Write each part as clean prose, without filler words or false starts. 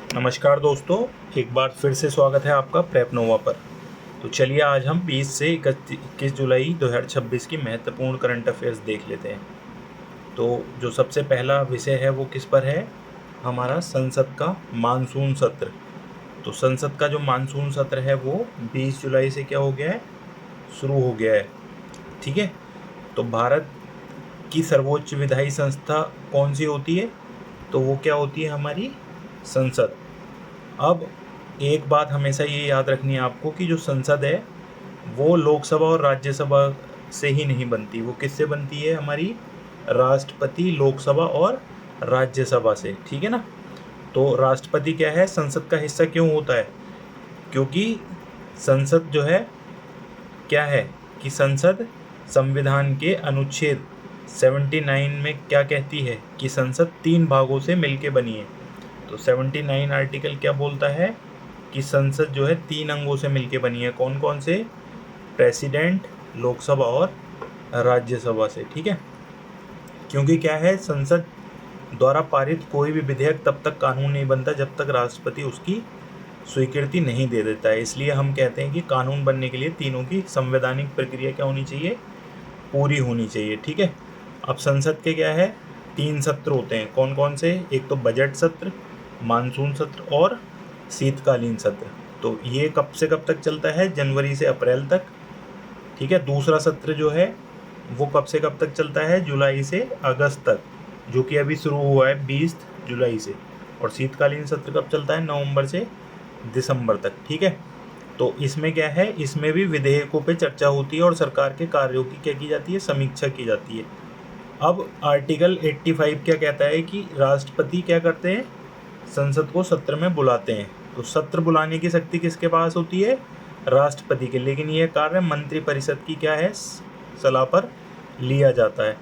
नमस्कार दोस्तों, एक बार फिर से स्वागत है आपका प्रेप नोवा पर। तो चलिए आज हम 20 से 21 जुलाई 2026 की महत्वपूर्ण करंट अफेयर्स देख लेते हैं। तो जो सबसे पहला विषय है वो किस पर है? हमारा संसद का मानसून सत्र। तो संसद का जो मानसून सत्र है वो 20 जुलाई से क्या हो गया है? शुरू हो गया है। ठीक है। तो भारत की सर्वोच्च विधायी संस्था कौन सी होती है? तो वो क्या होती है? हमारी संसद। अब एक बात हमेशा ये याद रखनी है आपको कि जो संसद है वो लोकसभा और राज्यसभा से ही नहीं बनती, वो किससे बनती है? हमारी राष्ट्रपति, लोकसभा और राज्यसभा से। ठीक है ना। तो राष्ट्रपति क्या है? संसद का हिस्सा क्यों होता है? क्योंकि संसद जो है क्या है कि संसद संविधान के अनुच्छेद 79 में क्या कहती है कि संसद 3 भागों से मिलके बनी है। तो 79 आर्टिकल क्या बोलता है कि संसद जो है 3 अंगों से मिलके बनी है। कौन कौन से? प्रेसिडेंट, लोकसभा और राज्यसभा से। ठीक है। क्योंकि क्या है, संसद द्वारा पारित कोई भी विधेयक तब तक कानून नहीं बनता जब तक राष्ट्रपति उसकी स्वीकृति नहीं दे देता है। इसलिए हम कहते हैं कि कानून बनने के लिए तीनों की संवैधानिक प्रक्रिया क्या होनी चाहिए? पूरी होनी चाहिए। ठीक है। अब संसद के क्या है? 3 सत्र होते हैं। कौन कौन से? एक तो बजट सत्र, मानसून सत्र और शीतकालीन सत्र। तो ये कब से कब तक चलता है? जनवरी से अप्रैल तक। ठीक है। दूसरा सत्र जो है वो कब से कब तक चलता है? जुलाई से अगस्त तक, जो कि अभी शुरू हुआ है 20 जुलाई से। और शीतकालीन सत्र कब चलता है? नवंबर से दिसंबर तक। ठीक है। तो इसमें क्या है, इसमें भी विधेयकों पे चर्चा होती है और सरकार के कार्यों की क्या की जाती है? समीक्षा की जाती है। अब आर्टिकल 85 क्या कहता है कि राष्ट्रपति क्या करते हैं? संसद को सत्र में बुलाते हैं। तो सत्र बुलाने की शक्ति किसके पास होती है? राष्ट्रपति के। लेकिन यह कार्य मंत्रिपरिषद की क्या है? सलाह पर लिया जाता है।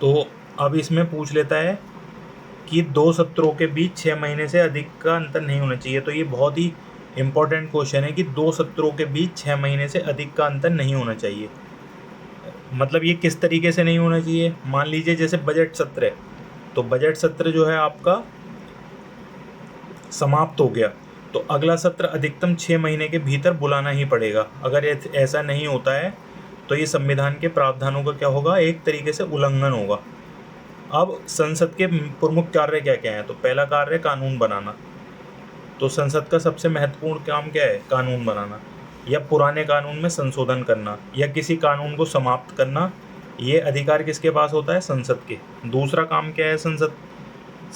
तो अब इसमें पूछ लेता है कि 2 सत्रों के बीच 6 महीने से अधिक का अंतर नहीं होना चाहिए। तो ये बहुत ही इम्पोर्टेंट क्वेश्चन है कि 2 सत्रों के बीच 6 महीने से अधिक का अंतर नहीं होना चाहिए। मतलब ये किस तरीके से नहीं होना चाहिए? मान लीजिए जैसे बजट सत्र है, तो बजट सत्र जो है आपका समाप्त हो गया, तो अगला सत्र अधिकतम 6 महीने के भीतर बुलाना ही पड़ेगा। अगर ऐसा नहीं होता है तो ये संविधान के प्रावधानों का क्या होगा? एक तरीके से उल्लंघन होगा। अब संसद के प्रमुख कार्य क्या क्या हैं? तो पहला कार्य कानून बनाना। तो संसद का सबसे महत्वपूर्ण काम क्या है? कानून बनाना, या पुराने कानून में संशोधन करना, या किसी कानून को समाप्त करना। ये अधिकार किसके पास होता है? संसद के। दूसरा काम क्या है संसद?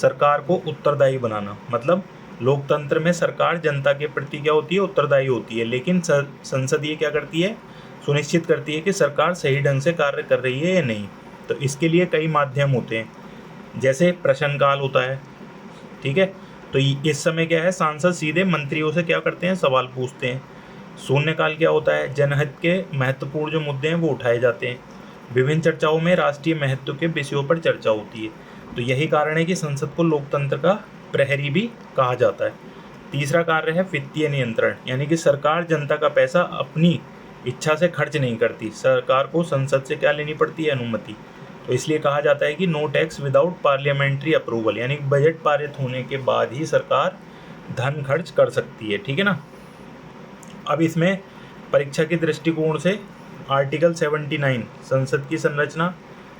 सरकार को उत्तरदायी बनाना। मतलब लोकतंत्र में सरकार जनता के प्रति क्या होती है? उत्तरदायी होती है। लेकिन संसद ये क्या करती है? सुनिश्चित करती है कि सरकार सही ढंग से कार्य कर रही है या नहीं। तो इसके लिए कई माध्यम होते हैं, जैसे प्रश्नकाल होता है। ठीक है। तो इस समय क्या है, सांसद सीधे मंत्रियों से क्या करते हैं? सवाल पूछते हैं। शून्यकाल क्या होता है? जनहित के महत्वपूर्ण जो मुद्दे हैं वो उठाए जाते हैं। विभिन्न चर्चाओं में राष्ट्रीय महत्व के विषयों पर चर्चा होती है। तो यही कारण है कि संसद को लोकतंत्र का प्रहरी भी कहा जाता है। तीसरा कार्य है वित्तीय नियंत्रण, यानी कि सरकार जनता का पैसा अपनी इच्छा से खर्च नहीं करती। सरकार को संसद से क्या लेनी पड़ती है? अनुमति। तो इसलिए कहा जाता है कि no tax without parliamentary approval, यानी बजट पारित होने के बाद ही सरकार धन खर्च कर सकती है। ठीक है ना। अब इसमें परीक्षा के दृष्टिकोण से आर्टिकल 79 संसद की संरचना,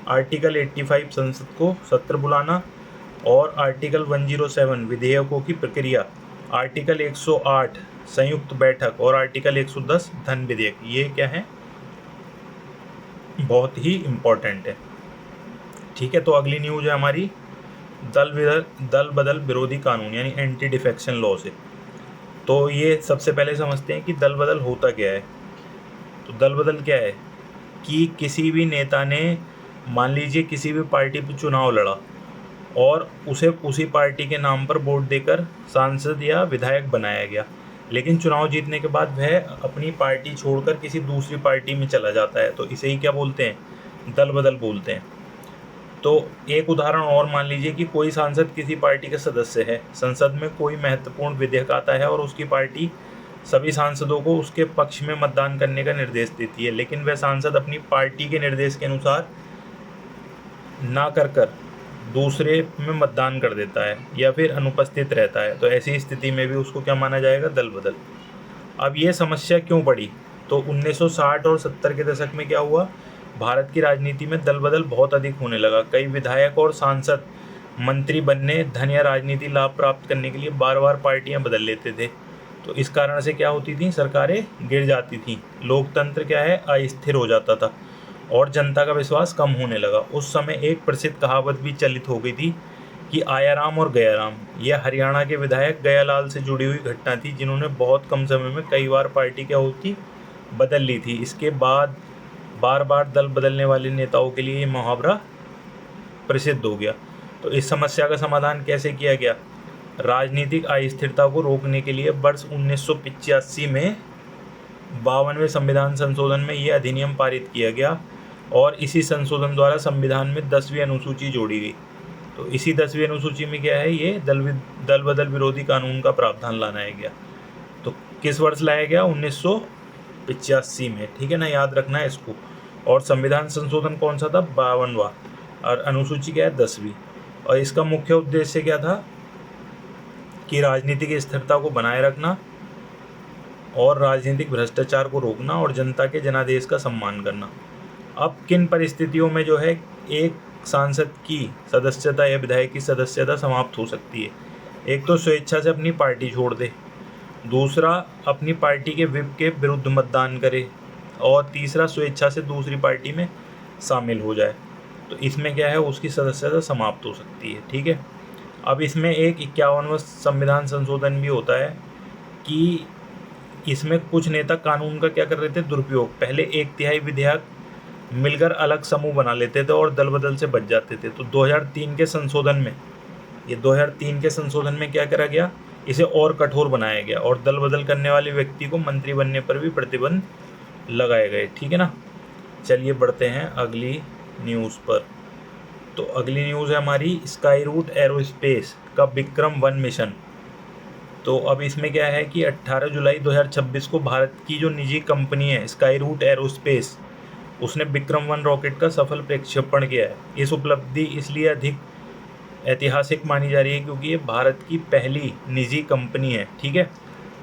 आर्टिकल 85 संसद को सत्र बुलाना, और आर्टिकल 107 विधेयकों की प्रक्रिया, आर्टिकल 108 संयुक्त बैठक और आर्टिकल 110 धन विधेयक, ये क्या है? बहुत ही इम्पोर्टेंट है। ठीक है। तो अगली न्यूज है हमारी दल बदल विरोधी कानून, यानी एंटी डिफेक्शन लॉ से। तो ये सबसे पहले समझते हैं कि दल बदल होता क्या है। तो दल बदल क्या है कि किसी भी नेता ने, मान लीजिए किसी भी पार्टी पर चुनाव लड़ा और उसे उसी पार्टी के नाम पर वोट देकर सांसद या विधायक बनाया गया, लेकिन चुनाव जीतने के बाद वह अपनी पार्टी छोड़कर किसी दूसरी पार्टी में चला जाता है। तो इसे ही क्या बोलते हैं? दल बदल बोलते हैं। तो एक उदाहरण और मान लीजिए कि कोई सांसद किसी पार्टी का सदस्य है, संसद में कोई महत्वपूर्ण विधेयक आता है और उसकी पार्टी सभी सांसदों को उसके पक्ष में मतदान करने का निर्देश देती है, लेकिन वह सांसद अपनी पार्टी के निर्देश के अनुसार ना कर दूसरे में मतदान कर देता है या फिर अनुपस्थित रहता है, तो ऐसी स्थिति में भी उसको क्या माना जाएगा? दल बदल। अब ये समस्या क्यों पड़ी? तो 1960 और 70 के दशक में क्या हुआ? भारत की राजनीति में दल बदल बहुत अधिक होने लगा। कई विधायक और सांसद मंत्री बनने, धन या राजनीति लाभ प्राप्त करने के लिए बार बार पार्टियां बदल लेते थे। तो इस कारण से क्या होती थी? सरकारें गिर जाती थी, लोकतंत्र क्या है? अस्थिर हो जाता था और जनता का विश्वास कम होने लगा। उस समय एक प्रसिद्ध कहावत भी चलित हो गई थी कि आया राम और गया राम। यह हरियाणा के विधायक गयालाल से जुड़ी हुई घटना थी, जिन्होंने बहुत कम समय में कई बार पार्टी क्या होती बदल ली थी। इसके बाद बार बार दल बदलने वाले नेताओं के लिए ये मुहावरा प्रसिद्ध हो गया। तो इस समस्या का समाधान कैसे किया गया? राजनीतिक अस्थिरता को रोकने के लिए वर्ष 1985 में 52वें संविधान संशोधन में यह अधिनियम पारित किया गया और इसी संशोधन द्वारा संविधान में 10वीं अनुसूची जोड़ी गई। तो इसी 10वीं अनुसूची में क्या है? ये दल बदल विरोधी कानून का प्रावधान लाया गया। तो किस वर्ष लाया गया? 1985 में, ठीक है ना, याद रखना है इसको। और संविधान संशोधन कौन सा था? 52वां। और अनुसूची क्या है? 10वीं। और इसका मुख्य उद्देश्य क्या था? कि राजनीतिक स्थिरता को बनाए रखना और राजनीतिक भ्रष्टाचार को रोकना और जनता के जनादेश का सम्मान करना। अब किन परिस्थितियों में जो है एक सांसद की सदस्यता या विधायक की सदस्यता समाप्त हो सकती है? एक तो स्वेच्छा से अपनी पार्टी छोड़ दे, दूसरा अपनी पार्टी के व्हिप के विरुद्ध मतदान करे, और तीसरा स्वेच्छा से दूसरी पार्टी में शामिल हो जाए। तो इसमें क्या है? उसकी सदस्यता समाप्त हो सकती है, ठीक है। अब इसमें एक 51वां संविधान संशोधन भी होता है कि इसमें कुछ नेता कानून का क्या कर रहे थे? दुरुपयोग। पहले 1/3 विधायक मिलकर अलग समूह बना लेते थे और दल बदल से बच जाते थे। तो 2003 के संशोधन में, ये 2003 के संशोधन में क्या करा गया? इसे और कठोर बनाया गया और दल बदल करने वाले व्यक्ति को मंत्री बनने पर भी प्रतिबंध लगाए गए, ठीक है ना। चलिए बढ़ते हैं अगली न्यूज़ पर। तो अगली न्यूज़ है हमारी स्काई रूट एरोस्पेस का विक्रम 1 मिशन। तो अब इसमें क्या है कि 18 जुलाई 2026 को भारत की जो निजी कंपनी है स्काई रूट एरोस्पेस, उसने विक्रम 1 रॉकेट का सफल प्रक्षेपण किया है। इस उपलब्धि इसलिए अधिक ऐतिहासिक मानी जा रही है क्योंकि ये भारत की पहली निजी कंपनी है, ठीक है,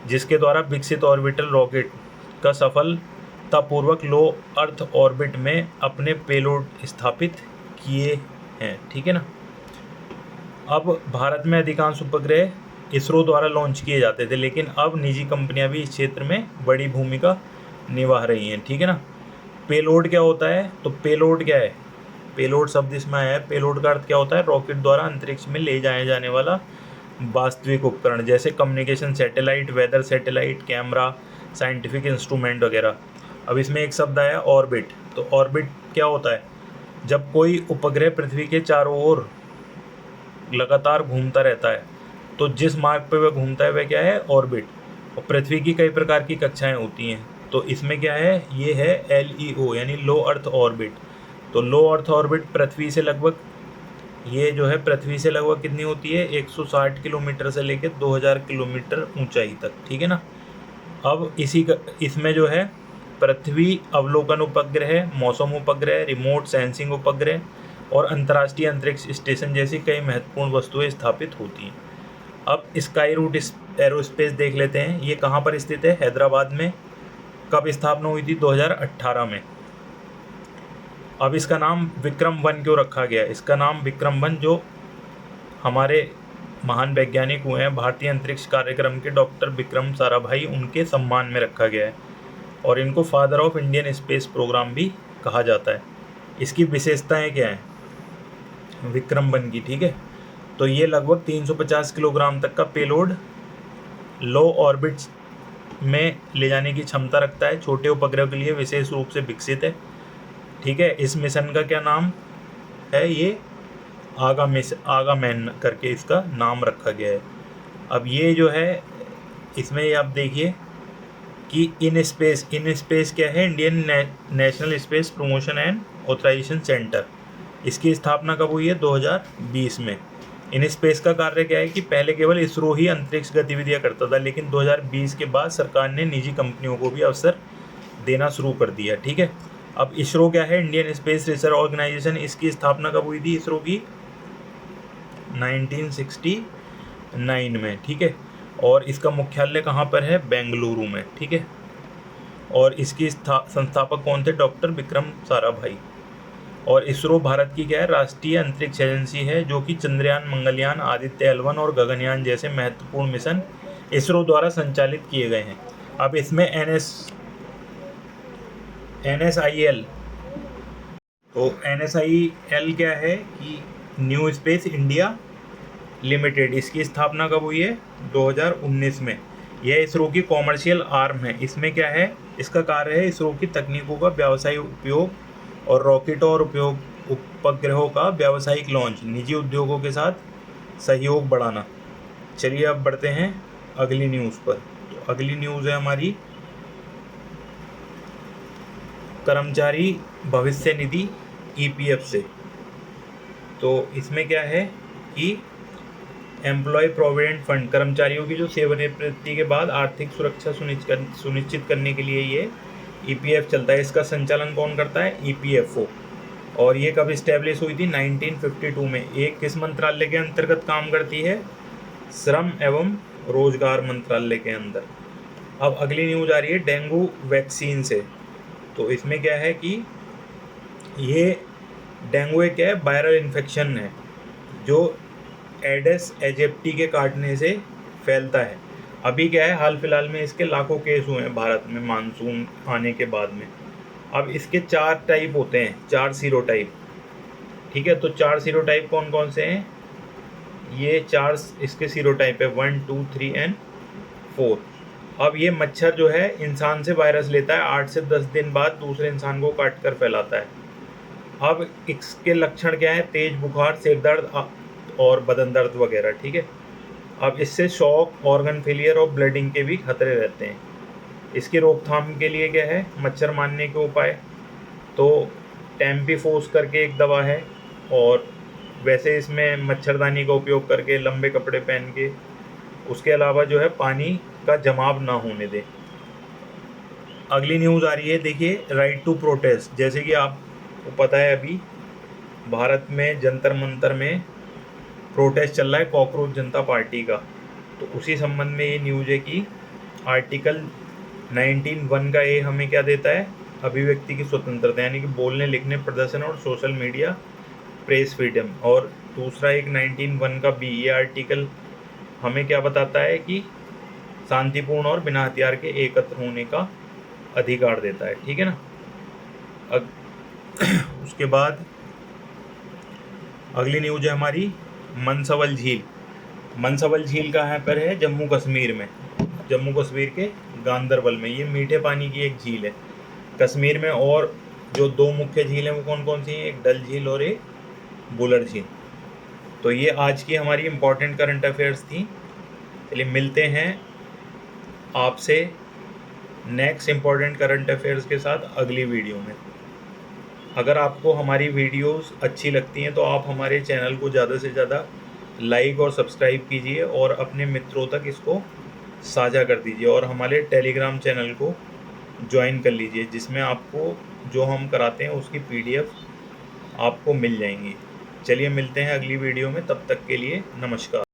जिसके द्वारा विकसित ऑर्बिटल रॉकेट का सफलतापूर्वक लो अर्थ ऑर्बिट में अपने पेलोड स्थापित किए हैं, ठीक है ना। अब भारत में अधिकांश उपग्रह इसरो द्वारा लॉन्च किए जाते थे, लेकिन अब निजी कंपनियां भी इस क्षेत्र में बड़ी भूमिका निभा रही हैं, ठीक है ना। पेलोड क्या होता है? तो पेलोड क्या है? पेलोड शब्द इसमें आया है। पेलोड का अर्थ क्या होता है? रॉकेट द्वारा अंतरिक्ष में ले जाए जाने वाला वास्तविक उपकरण, जैसे communication satellite, weather satellite, camera, scientific instrument वगैरह। अब इसमें एक शब्द आया ऑर्बिट। तो ऑर्बिट क्या होता है? जब कोई उपग्रह पृथ्वी के चारों ओर लगातार घूमता रहता है, तो जिस मार्ग पर वह घूमता है वह क्या है? ऑर्बिट। और पृथ्वी की कई प्रकार की कक्षाएं होती हैं, तो इसमें क्या है? ये है LEO यानी लो अर्थ ऑर्बिट। तो लो अर्थ ऑर्बिट पृथ्वी से लगभग, ये जो है पृथ्वी से लगभग कितनी होती है? 160 किलोमीटर से लेकर 2000 किलोमीटर ऊंचाई तक, ठीक है ना। अब इसमें जो है पृथ्वी अवलोकन उपग्रह, मौसम उपग्रह, रिमोट सेंसिंग उपग्रह और अंतर्राष्ट्रीय अंतरिक्ष स्टेशन जैसी कई महत्वपूर्ण वस्तुएं स्थापित होती हैं। अब स्काई रूट एरोस्पेस देख लेते हैं। ये कहाँ पर स्थित है? हैदराबाद में। कब स्थापना हुई थी? 2018 में। अब इसका नाम विक्रम 1 क्यों रखा गया? इसका नाम विक्रम 1 जो हमारे महान वैज्ञानिक हुए हैं भारतीय अंतरिक्ष कार्यक्रम के डॉक्टर विक्रम साराभाई, उनके सम्मान में रखा गया है और इनको father of Indian space programme भी कहा जाता है। इसकी विशेषताएं क्या हैं विक्रम 1 की? ठीक है, तो ये लगभग 350 किलोग्राम तक का पेलोड लो ऑर्बिट में ले जाने की क्षमता रखता है। छोटे उपग्रह के लिए विशेष रूप से विकसित है, ठीक है। इस मिशन का क्या नाम है? ये आगामैन करके इसका नाम रखा गया है। अब ये जो है इसमें आप देखिए कि इन स्पेस क्या है? Indian national space promotion and authorisation centre. इसकी स्थापना कब हुई है? 2020 में। इन स्पेस का कार्य क्या है कि पहले केवल इसरो ही अंतरिक्ष गतिविधियां करता था, लेकिन 2020 के बाद सरकार ने निजी कंपनियों को भी अवसर देना शुरू कर दिया, ठीक है। अब इसरो क्या है? Indian space research organisation. इसकी स्थापना कब हुई थी इसरो की? 1969 में, ठीक है। और इसका मुख्यालय कहाँ पर है? बेंगलुरु में, ठीक है। और इसकी संस्थापक कौन थे? डॉक्टर विक्रम साराभाई। और इसरो भारत की क्या है? राष्ट्रीय अंतरिक्ष एजेंसी है, जो कि चंद्रयान, मंगलयान, आदित्य L1 और गगनयान जैसे महत्वपूर्ण मिशन इसरो द्वारा संचालित किए गए हैं। अब इसमें NSIL, तो NSIL क्या है कि न्यू स्पेस इंडिया लिमिटेड, इसकी स्थापना कब हुई है? 2019 में। यह इसरो की कॉमर्शियल आर्म है। इसमें क्या है? इसका कार्य है इसरो की तकनीकों का व्यावसायिक उपयोग और रॉकेटों और उपग्रहों का व्यावसायिक लॉन्च, निजी उद्योगों के साथ सहयोग बढ़ाना। चलिए अब बढ़ते हैं अगली न्यूज़ पर। तो अगली न्यूज़ है हमारी कर्मचारी भविष्य निधि EPF से। तो इसमें क्या है कि एम्प्लॉय प्रोविडेंट फंड, कर्मचारियों की जो सेवानिवृत्ति के बाद आर्थिक सुरक्षा सुनिश्चित करने के लिए ये EPF चलता है। इसका संचालन कौन करता है? EPFO। और ये कब इस्टेब्लिश हुई थी? 1952 में। एक किस मंत्रालय के अंतर्गत काम करती है? श्रम एवं रोजगार मंत्रालय के अंदर। अब अगली न्यूज़ आ रही है डेंगू वैक्सीन से। तो इसमें क्या है कि ये डेंगू एक क्या है? वायरल इन्फेक्शन है जो एडेस एजिप्टी के काटने से फैलता है। अभी क्या है, हाल फिलहाल में इसके लाखों केस हुए हैं भारत में मानसून आने के बाद में। अब इसके 4 टाइप होते हैं, 4 सीरोटाइप, ठीक है। तो 4 सीरोटाइप कौन कौन से हैं? ये 4 इसके सीरोटाइप है, 1, 2, 3 एंड 4। अब ये मच्छर जो है इंसान से वायरस लेता है, 8 से 10 दिन बाद दूसरे इंसान को काट कर फैलाता है। अब इसके लक्षण क्या है? तेज बुखार, सिर दर्द और बदन दर्द वगैरह, ठीक है। अब इससे शॉक, ऑर्गन फेलियर और ब्लीडिंग के भी खतरे रहते हैं। इसकी रोकथाम के लिए क्या है? मच्छर मारने के उपाय, तो टेम्पीफोस करके एक दवा है, और वैसे इसमें मच्छरदानी का उपयोग करके, लंबे कपड़े पहन के, उसके अलावा जो है पानी का जमाव ना होने दें। अगली न्यूज़ आ रही है, देखिए, राइट टू प्रोटेस्ट। जैसे कि आपको पता है अभी भारत में जंतर मंतर में प्रोटेस्ट चल रहा है कॉकरोच जनता पार्टी का। तो उसी संबंध में ये न्यूज़ है कि आर्टिकल 19(1) का ए हमें क्या देता है? अभिव्यक्ति की स्वतंत्रता, यानी कि बोलने, लिखने, प्रदर्शन और सोशल मीडिया प्रेस फ्रीडम। और दूसरा एक 19(1) का बी, ये आर्टिकल हमें क्या बताता है कि शांतिपूर्ण और बिना हथियार के एकत्र होने का अधिकार देता है, ठीक है ना। उसके बाद अगली न्यूज़ है हमारी मनसवल झील। मनसवल झील कहाँ पर है? जम्मू कश्मीर में, जम्मू कश्मीर के गांदरबल में। ये मीठे पानी की एक झील है कश्मीर में। और जो 2 मुख्य झील हैं वो कौन कौन सी हैं? एक डल झील और एक बुलर झील। तो ये आज की हमारी इम्पॉर्टेंट करंट अफेयर्स थी। चलिए मिलते हैं आपसे नेक्स्ट इम्पॉर्टेंट करंट अफेयर्स के साथ अगली वीडियो में। अगर आपको हमारी वीडियोस अच्छी लगती हैं तो आप हमारे चैनल को ज़्यादा से ज़्यादा लाइक और सब्सक्राइब कीजिए और अपने मित्रों तक इसको साझा कर दीजिए। और हमारे टेलीग्राम चैनल को ज्वाइन कर लीजिए, जिसमें आपको जो हम कराते हैं उसकी PDF आपको मिल जाएंगी। चलिए मिलते हैं अगली वीडियो में, तब तक के लिए नमस्कार।